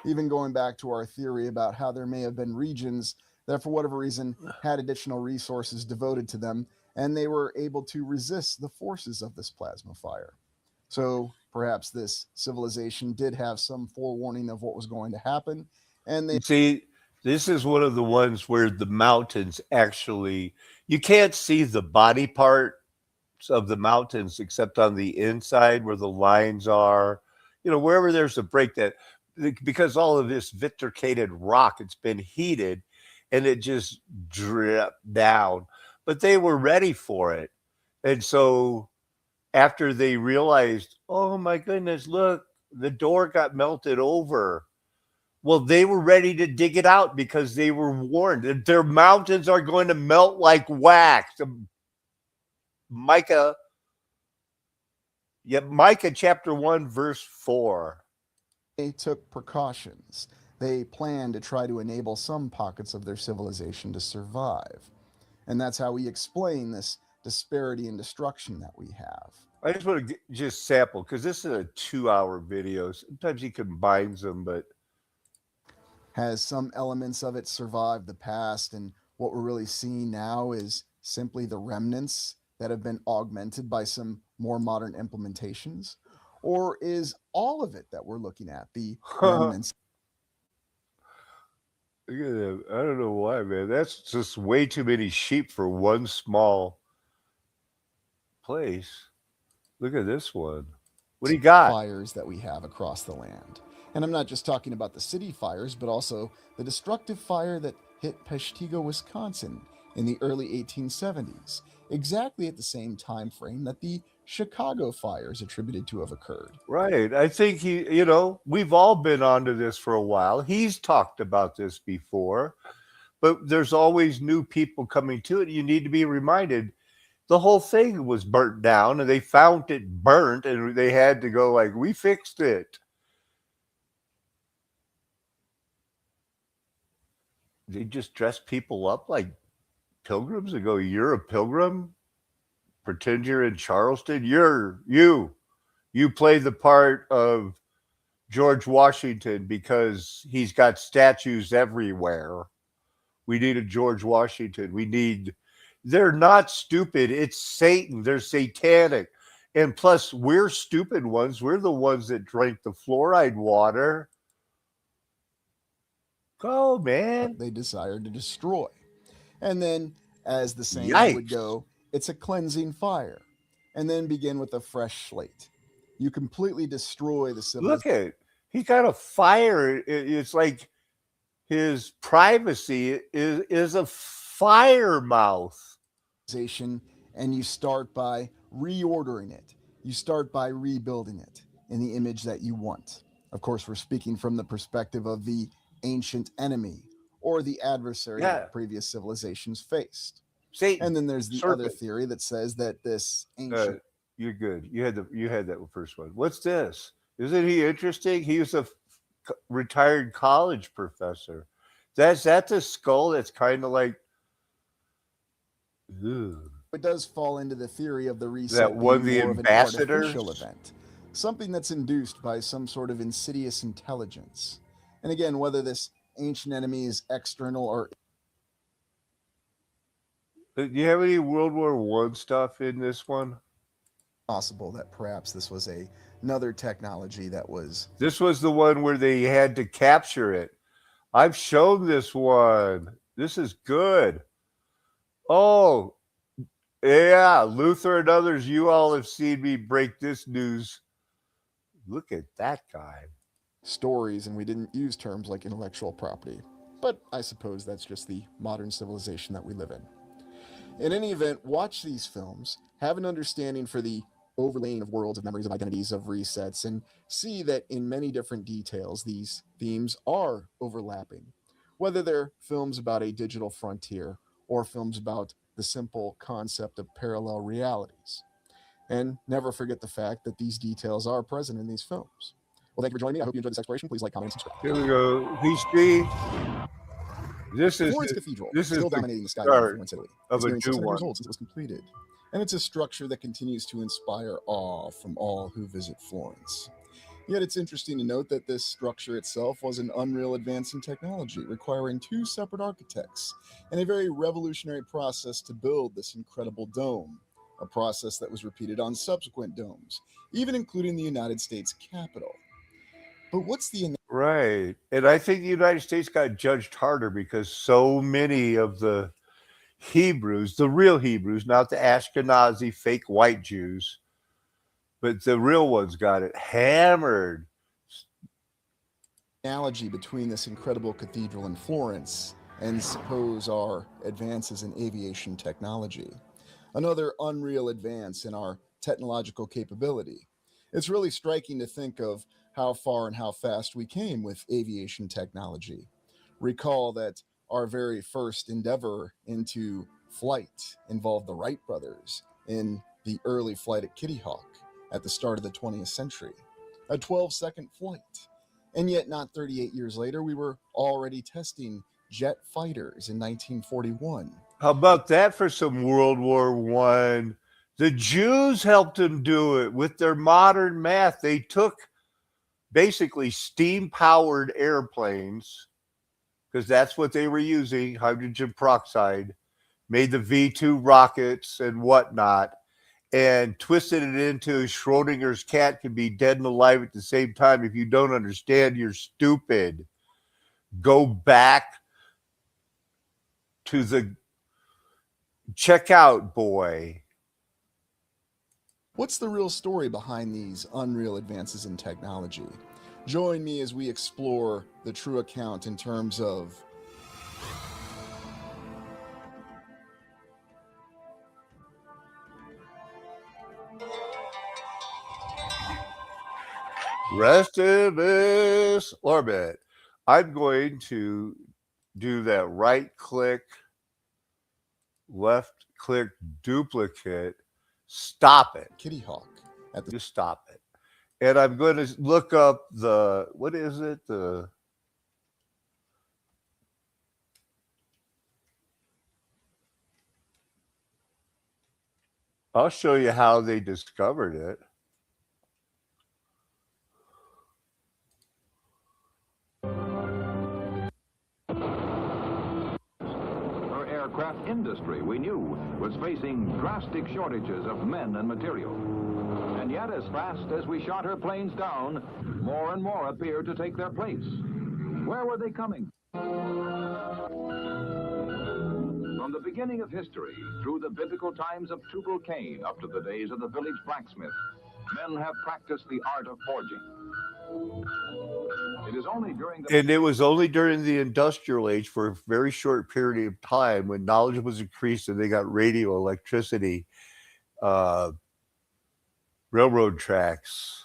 Even going back to our theory about how there may have been regions that, for whatever reason, had additional resources devoted to them, and they were able to resist the forces of this plasma fire. So perhaps this civilization did have some forewarning of what was going to happen, and they see. This is one of the ones where the mountains actually, you can't see the body parts of the mountains except on the inside where the lines are, wherever there's a break because all of this vitrified rock, it's been heated and it just dripped down. But they were ready for it. And so after they realized, oh my goodness, look, the door got melted over. Well, they were ready to dig it out because they were warned that their mountains are going to melt like wax. Micah chapter 1, verse 4. They took precautions. They planned to try to enable some pockets of their civilization to survive. And that's how we explain this disparity and destruction that we have. I just want to just sample because this is a 2-hour video. Sometimes he combines them, but has some elements of it survived the past, and what we're really seeing now is simply the remnants that have been augmented by some more modern implementations? Or is all of it that we're looking at the remnants? Look at that. I don't know why, man. That's just way too many sheep for one small place. Look at this one. What do you got? Fires that we have across the land. And I'm not just talking about the city fires, but also the destructive fire that hit Peshtigo, Wisconsin in the early 1870s, exactly at the same time frame that the Chicago fires attributed to have occurred. Right. I think we've all been onto this for a while. He's talked about this before, but there's always new people coming to it. You need to be reminded the whole thing was burnt down and they found it burnt and they had to go like, we fixed it. They just dress people up like pilgrims and go, you're a pilgrim? Pretend you're in Charleston. You play the part of George Washington because he's got statues everywhere. We need a George Washington. They're not stupid. It's Satan. They're satanic. And plus, we're stupid ones. We're the ones that drank the fluoride water. Go, man. They desired to destroy. And then, as the saying would go, it's a cleansing fire. And then begin with a fresh slate. You completely destroy the civilization. Look at it. He got a fire. It's like his privacy is a fire mouth. And you start by reordering it. You start by rebuilding it in the image that you want. Of course, we're speaking from the perspective of the ancient enemy or the adversary that previous civilizations faced. Satan. And then there's the other theory that says that this ancient. You're good. You had that first one. What's this? Isn't he interesting? He was a retired college professor. That's a skull that's kind of like. Ugh. It does fall into the theory of the reset that one the ambassadors event, something that's induced by some sort of insidious intelligence. And again, whether this ancient enemy is external or. Do you have any World War I stuff in this one? Possible that perhaps this was a another technology that was This was the one where they had to capture it. I've shown this one. This is good. Oh, yeah. Luther and others, you all have seen me break this news. Look at that guy. stories, and we didn't use terms like intellectual property. But I suppose that's just the modern civilization that we live in. In any event, watch these films, have an understanding for the overlaying of worlds, of memories, of identities, of resets, and see that in many different details, these themes are overlapping. Whether they're films about a digital frontier or films about the simple concept of parallel realities. And never forget the fact that these details are present in these films. Well, thank you for joining me. I hope you enjoyed this exploration. Please like, comment, and subscribe. Here we go. History. This is Florence Cathedral, this is still the dominating the skyline of start Florence, Italy. of It's a nearly new 600 years one. old since it was completed, and it's a structure that continues to inspire awe from all who visit Florence. Yet it's interesting to note that this structure itself was an unreal advance in technology, requiring two separate architects and a very revolutionary process to build this incredible dome, a process that was repeated on subsequent domes, even including the United States Capitol. But what's the Right. And I think the United States got judged harder because so many of the Hebrews, the real Hebrews, not the Ashkenazi fake white Jews, but the real ones got it hammered. analogy between this incredible cathedral in Florence and suppose our advances in aviation technology? Another unreal advance in our technological capability. It's really striking to think of how far and how fast we came with aviation technology. Recall that our very first endeavor into flight involved the Wright brothers in the early flight at Kitty Hawk at the start of the 20th century, a 12-second flight. And yet, not 38 years later, we were already testing jet fighters in 1941. How about that for some World War One? The Jews helped them do it with their modern math. They took basically steam powered airplanes because that's what they were using, hydrogen peroxide, made the V2 rockets and whatnot, and twisted it into Schrodinger's cat can be dead and alive at the same time. If you don't understand, you're stupid. Go back to the checkout boy. What's the real story behind these unreal advances in technology? Join me as we explore the true account in terms of Rest in this orbit. I'm going to do that right click, left click, duplicate, stop it. Kitty Hawk at the Just stop it. And I'm going to look up the, what is it? I'll show you how they discovered it. Our aircraft industry, we knew, was facing drastic shortages of men and material. And yet, as fast as we shot her planes down, more and more appeared to take their place. Where were they coming? From the beginning of history, through the biblical times of Tubal-Cain up to the days of the village blacksmith, men have practiced the art of forging. It is only during the... And it was only during the industrial age for a very short period of time when knowledge was increased and they got radio, electricity, railroad tracks,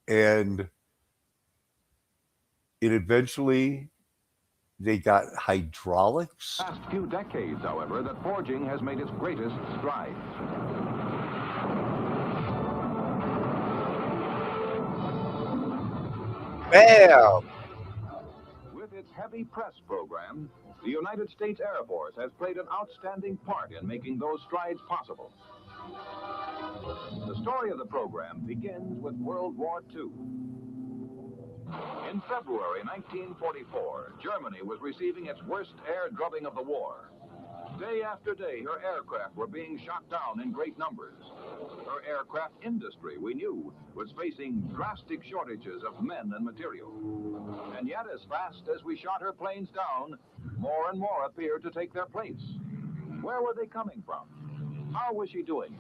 and it eventually they got hydraulics. Last few decades, however, that forging has made its greatest strides. Bam! With its heavy press program, the United States Air Force has played an outstanding part in making those strides possible. The story of the program begins with World War II. In February 1944, Germany was receiving its worst air drubbing of the war. Day after day, her aircraft were being shot down in great numbers. Her aircraft industry, we knew, was facing drastic shortages of men and material. And yet, as fast as we shot her planes down, more and more appeared to take their place. Where were they coming from? How was she doing?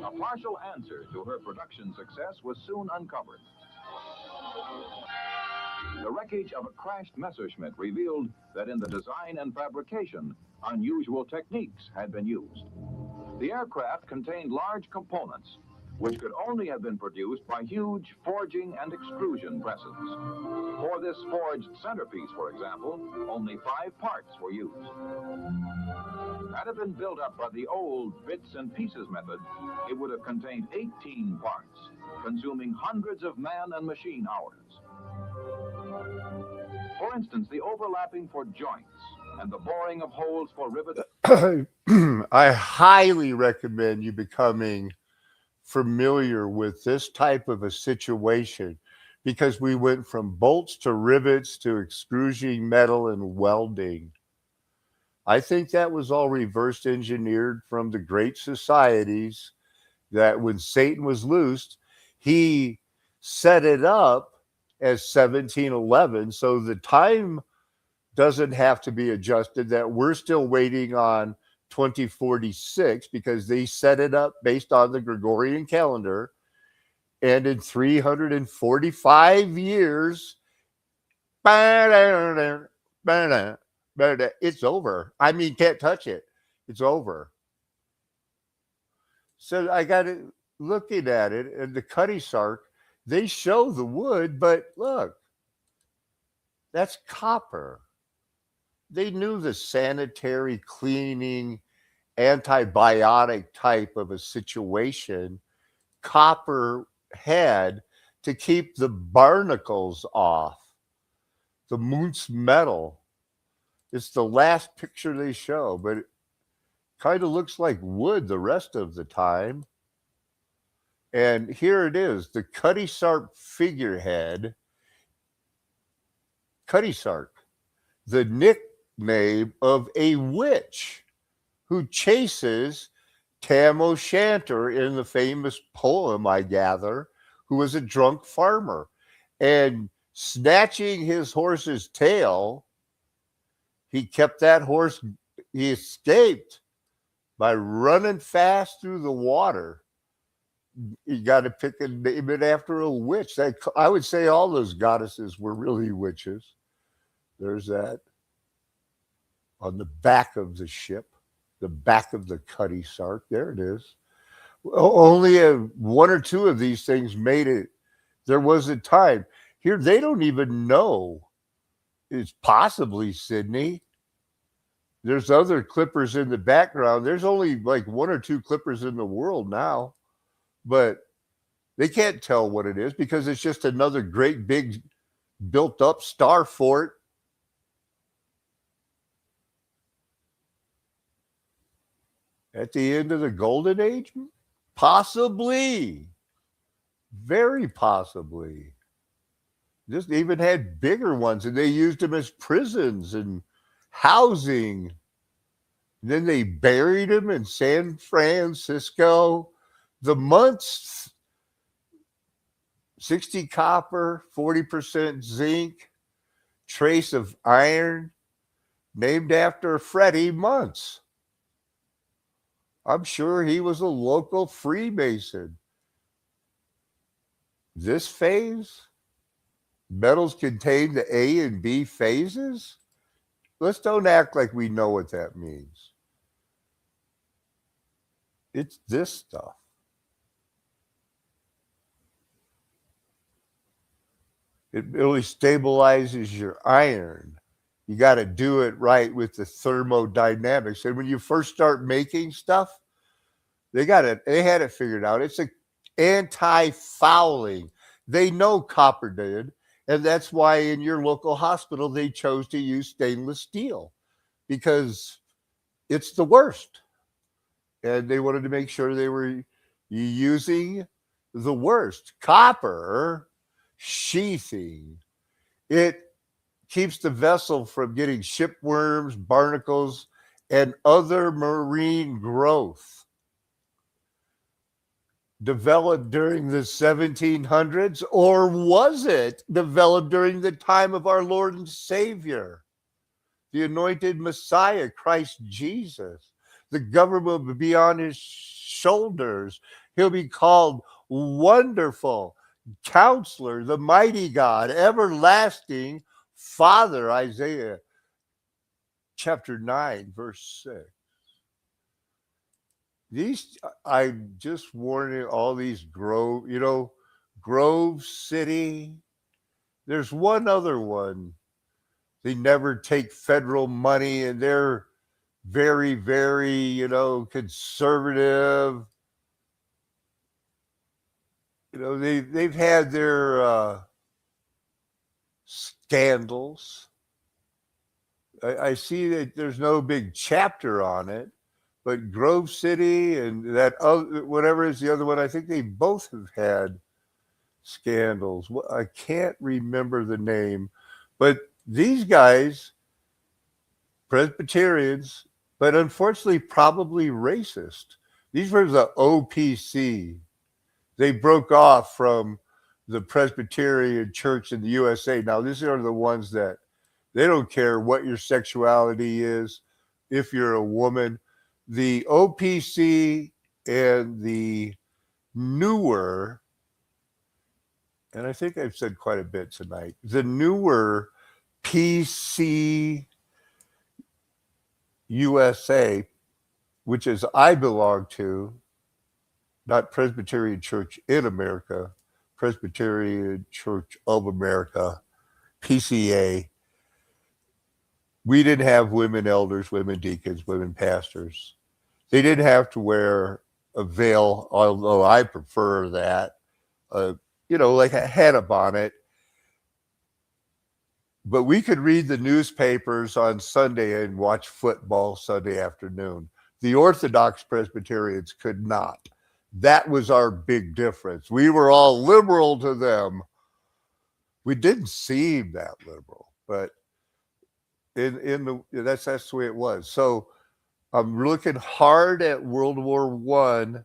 A partial answer to her production success was soon uncovered. The wreckage of a crashed Messerschmitt revealed that in the design and fabrication, unusual techniques had been used. The aircraft contained large components, which could only have been produced by huge forging and extrusion presses. For this forged centerpiece, for example, only 5 parts were used. Had it been built up by the old bits and pieces method, it would have contained 18 parts, consuming hundreds of man and machine hours. For instance, the overlapping for joints and the boring of holes for rivets. I highly recommend you becoming familiar with this type of a situation, because we went from bolts to rivets to extruding metal and welding. I think that was all reverse engineered from the great societies, that when Satan was loosed, he set it up as 1711. So the time doesn't have to be adjusted, that we're still waiting on 2046, because they set it up based on the Gregorian calendar. And in 345 years, it's over. I mean, can't touch it. It's over. So I got it looking at it, and the Cutty Sark, they show the wood, but look, that's copper. They knew the sanitary cleaning, antibiotic type of a situation copper had to keep the barnacles off. The Muntz metal. It's the last picture they show, but it kind of looks like wood the rest of the time. And here it is, the Cutty Sark figurehead. Cutty Sark, the nickname of a witch who chases Tam O'Shanter in the famous poem, I gather, who was a drunk farmer. And snatching his horse's tail, he kept that horse, he escaped by running fast through the water. You got to pick and name it after a witch. I would say all those goddesses were really witches. There's that on the back of the ship, the back of the Cutty Sark. There it is. Only one or two of these things made it. There was a time. Here, they don't even know it's possibly Sydney. There's other clippers in the background. There's only like 1 or 2 clippers in the world now, but they can't tell what it is because it's just another great big built up star fort. At the end of the Golden Age? Possibly. Very possibly. Just even had bigger ones, and they used them as prisons and housing. And then they buried them in San Francisco. The months, 60 copper, 40% zinc, trace of iron, named after Freddie Muntz. I'm sure he was a local Freemason. This phase, metals contain the A and B phases? Let's don't act like we know what that means. It's this stuff. It really stabilizes your iron. You got to do it right with the thermodynamics. And when you first start making stuff, they had it figured out. It's an anti-fouling. They know copper did, and that's why in your local hospital they chose to use stainless steel, because it's the worst. And they wanted to make sure they were using the worst. Copper sheathing. It keeps the vessel from getting shipworms, barnacles, and other marine growth developed during the 1700s, or was it developed during the time of our Lord and Savior, the anointed Messiah, Christ Jesus? The government will be on his shoulders. He'll be called Wonderful Counselor, the Mighty God, Everlasting Father, Isaiah chapter 9, verse 6. These, I'm just warning all these Grove City. There's one other one. They never take federal money, and they're very, very, conservative. They've had their scandals. I see that there's no big chapter on it, but Grove City and that other, whatever is the other one, I think they both have had scandals. I can't remember the name, but these guys, Presbyterians, but unfortunately probably racist. These were the OPC. They broke off from the Presbyterian Church in the USA. Now, these are the ones that they don't care what your sexuality is, if you're a woman. The OPC and the newer, and I think I've said quite a bit tonight, the newer PC USA, which is I belong to, not Presbyterian Church in America, Presbyterian Church of America, PCA. We didn't have women elders, women deacons, women pastors. They didn't have to wear a veil, although I prefer that, like a head a bonnet. But we could read the newspapers on Sunday and watch football Sunday afternoon. The Orthodox Presbyterians could not. That was our big difference. We were all liberal to them. We didn't seem that liberal, but that's the way it was. So I'm looking hard at World War I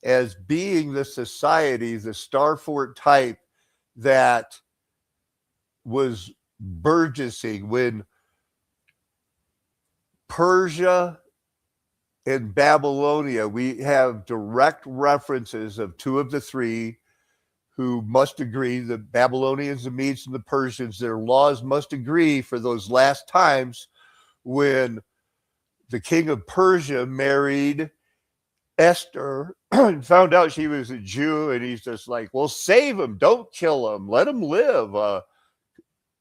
as being the society, the Starfort type that was burgeoning when Persia and Babylonia, we have direct references of two of the three who must agree, the Babylonians, the Medes, and the Persians, their laws must agree for those last times when the king of Persia married Esther and found out she was a Jew, and he's just like, well, save him, don't kill him, let him live,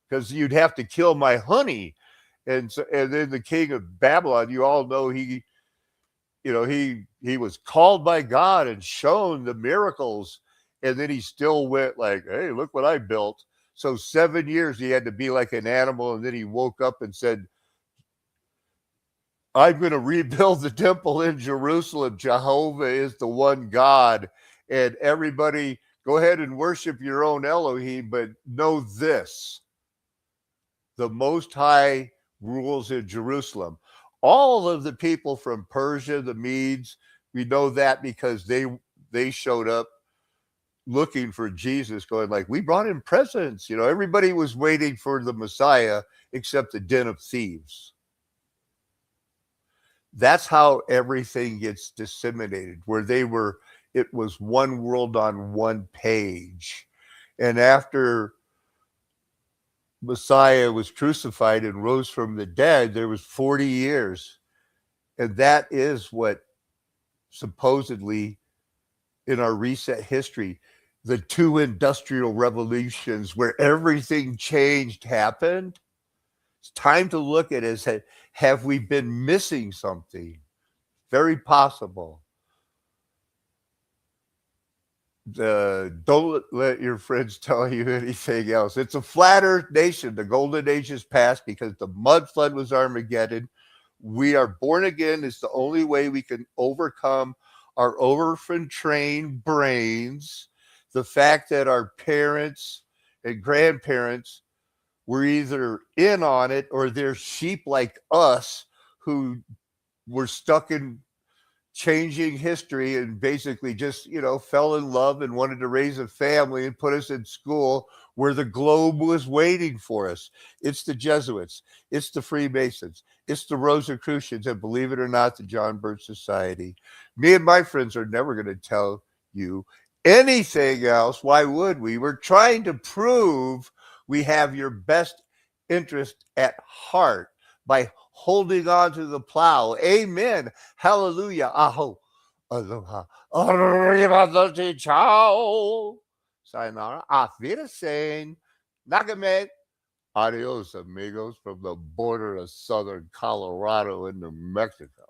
because you'd have to kill my honey. And then the king of Babylon, you all know he was called by God and shown the miracles, and then he still went like, hey, look what I built. So 7 years he had to be like an animal, and then he woke up and said, I'm going to rebuild the temple in Jerusalem. Jehovah is the one God, and everybody go ahead and worship your own Elohim, but know this: the Most High rules in Jerusalem. All of the people from Persia, the Medes, we know that because they showed up looking for Jesus, going like, we brought him presents. Everybody was waiting for the Messiah except the den of thieves. That's how everything gets disseminated, where it was one world on one page. And after Messiah was crucified and rose from the dead, there was 40 years. And that is what supposedly in our recent history, the two industrial revolutions where everything changed happened. It's time to look at it as, have we been missing something? Very possible. Don't let your friends tell you anything else. It's a flat earth nation. The golden age is past because the mud flood was Armageddon. We are born again. It's the only way we can overcome our orphan-trained brains. The fact that our parents and grandparents were either in on it or they're sheep like us who were stuck in changing history and basically just, fell in love and wanted to raise a family and put us in school where the globe was waiting for us. It's the Jesuits, it's the Freemasons, it's the Rosicrucians, and believe it or not, the John Birch Society. Me and my friends are never going to tell you anything else. Why would we? We're trying to prove we have your best interest at heart by holding on to the plow. Amen. Hallelujah. Aho. Aloha. Arrivederci. Ciao. Sayonara. Auf Wiedersehen. Nagamet. Adios, amigos, from the border of southern Colorado into Mexico.